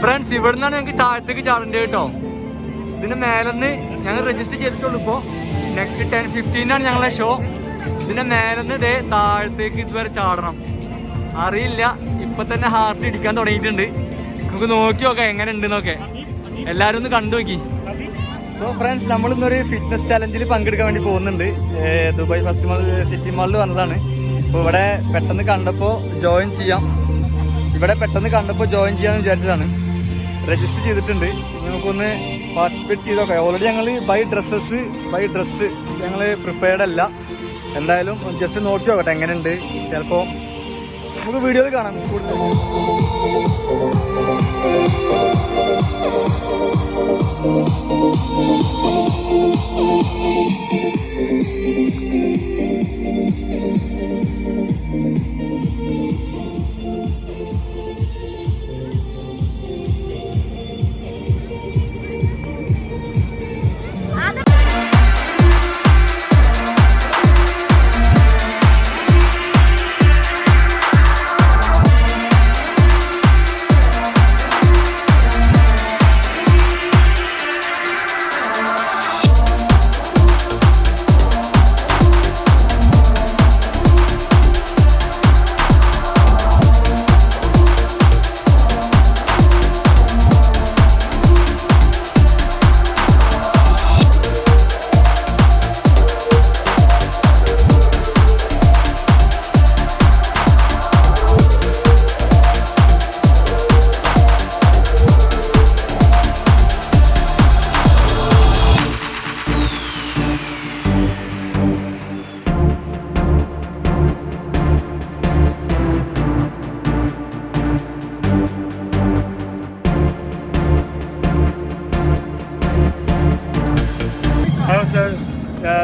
Friends ഇവിടെ നിന്നാണ് ഞങ്ങൾക്ക് താഴത്തേക്ക് ചാടേണ്ടത് കേട്ടോ. ഇതിന്റെ മേലെന്ന് ഞങ്ങൾ രജിസ്റ്റർ ചെയ്തിട്ടുള്ളൂ. ഇപ്പോൾ നെക്സ്റ്റ് 10:15 ഞങ്ങളെ ഷോ. ഇതിന്റെ മേലെന്ന് ഇതേ താഴത്തേക്ക് ഇതുവരെ ചാടണം. അറിയില്ല, ഇപ്പൊ തന്നെ ഹാർട്ട് ഇടിക്കാൻ തുടങ്ങിയിട്ടുണ്ട്. നമുക്ക് നോക്കി നോക്കാം എങ്ങനെ ഉണ്ടെന്നൊക്കെ. എല്ലാരും ഒന്ന് കണ്ടു നോക്കി. സോ ഫ്രണ്ട്സ്, നമ്മളിന്നൊരു ഫിറ്റ്നസ് ചലഞ്ചിൽ പങ്കെടുക്കാൻ വേണ്ടി പോകുന്നുണ്ട്. ദുബായ് ഫസ്റ്റ് മാൾ സിറ്റി മാളിൽ വന്നതാണ്. അപ്പോൾ ഇവിടെ പെട്ടെന്ന് കണ്ടപ്പോൾ ജോയിൻ ചെയ്യാമെന്ന് വിചാരിച്ചതാണ്. രജിസ്റ്റർ ചെയ്തിട്ടുണ്ട്. നമുക്കൊന്ന് പാർട്ടിസിപ്പേറ്റ് ചെയ്ത് നോക്കാം. ഓൾറെഡി ഞങ്ങൾ ബൈ ഡ്രസ്സ് ഞങ്ങൾ പ്രിപ്പയർഡ് അല്ല. എന്തായാലും ജസ്റ്റ് നോക്കി നോക്കട്ടെ എങ്ങനെയുണ്ട്. ചിലപ്പോൾ നമുക്ക് വീഡിയോയിൽ കാണാം കൂടുതൽ.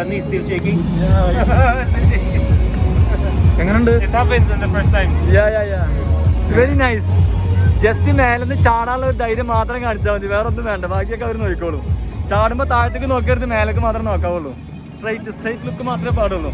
Knee still shaking? എങ്ങനെയുണ്ട്? It happens in the first time. It's very nice. Just മേലെന്ന് ചാടാനുള്ള ഒരു ധൈര്യം മാത്രം കാണിച്ചാൽ മതി, വേറെ ഒന്നും വേണ്ട. ബാക്കിയൊക്കെ അവർ നോക്കിക്കോളും. ചാടുമ്പോൾ താഴത്തേക്ക് നോക്കരുത്, മേലേക്ക് മാത്രം നോക്കാവുള്ളൂ. സ്ട്രൈറ്റ് ലുക്ക് മാത്രമേ പാടുള്ളൂ.